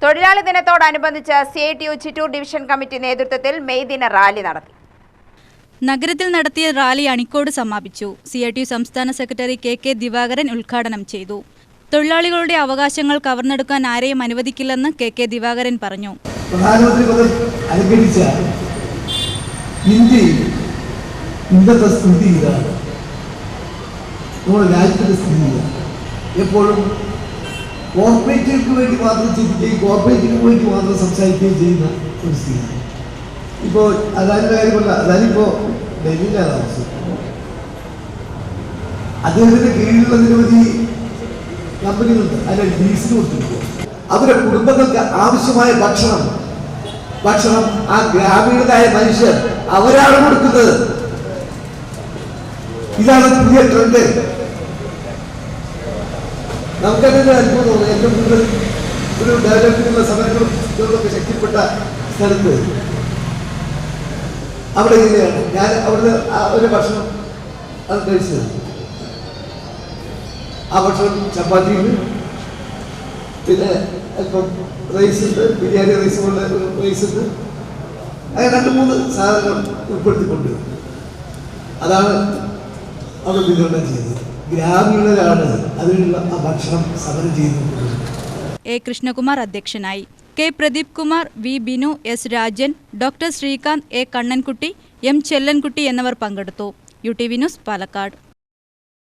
തൊഴിലാളി ദിനത്തോടനുബന്ധിച്ച് CITU Chittur division committee നേതൃത്വത്തിൽ മെയ് ദിന റാലി നടത്തി. നഗരത്തിൽ നടത്തിയ റാലി അണിക്കോട് സമാപിച്ചു. CITU സംസ്ഥാന സെക്രട്ടറി KK ദിവാകരൻ ഉദ്ഘാടനം ചെയ്തു. തൊഴിലാളികളുടെ അവകാശങ്ങൾ കവർന്നെടുക്കാൻ ആരെയും അനുവദിക്കില്ലെന്ന് KK ദിവാകരൻ പറഞ്ഞു. പ്രധാനമന്ത്രി പദം അലങ്കരിച്ച ഇന്നത്തെ സ്ഥിതി ഇതാണ്. നമ്മുടെ രാജ്യത്തിന്റെ സ്ഥിതി എപ്പോഴും കോർപ്പറേറ്റുകൾക്ക് വേണ്ടി മാത്രം ചിന്തിക്കുകയും കോർപ്പറേറ്റുകൾക്ക് വേണ്ടി മാത്രം സംസാരിക്കുകയും ചെയ്യുന്ന ഒരു സ്ഥിതിയാണ്. ഇപ്പോൾ അദാനിയുടെ കാര്യമല്ല, അദാനിപ്പോൾ ഡൽഹിയിലാണ് താമസിക്കുന്നത്. അദ്ദേഹത്തിന്റെ കീഴിലുള്ള നിരവധി കമ്പനികളുണ്ട്. അതിന്റെ ലീസിന് കൊടുത്തിരിക്കുക. അവരുടെ കുടുംബങ്ങൾക്ക് ആവശ്യമായ ഭക്ഷണം ആ ഗ്രാമീണരായ മനുഷ്യർ അവരാണ് കൊടുക്കുന്നത്. ഇതാണ് പുതിയ ട്രെൻഡ്. നമുക്കതിന്റെ അത്ഭുതം തോന്നുന്നു. ഏറ്റവും കൂടുതൽ ഒരു ഡെവലപ്മെന്റുള്ള സമരങ്ങളൊക്കെ ശക്തിപ്പെട്ട സ്ഥലത്ത് അവിടെ ഇങ്ങനെയാണ്. ഞാൻ അവിടുന്ന് ഒരു ഭക്ഷണം അത് കഴിച്ചത്. ആ ഭക്ഷണം ചപ്പാത്തിയുണ്ട്, പിന്നെ അല്പം റൈസ് ഉണ്ട്, ബിരിയാണി റൈസ് കൊണ്ട് റൈസ് ഉണ്ട്, അങ്ങനെ 2-3 സാധനങ്ങൾ ഉൾപ്പെടുത്തിക്കൊണ്ട് അതാണ് അവിടെ വിതരണം ചെയ്തത്. ഗ്രാമീണരാണ് അതിനുള്ള ആ ഭക്ഷണം സമരം ചെയ്യുന്നത്. A. കൃഷ്ണകുമാർ അധ്യക്ഷനായി. K. Pradeep Kumar, V. Binu, S. Rajan, doctor Sreekanth, A. Kannankutty, M. Chellankutty എന്നിവർ പങ്കെടുത്തു. UTV news, Palakkad.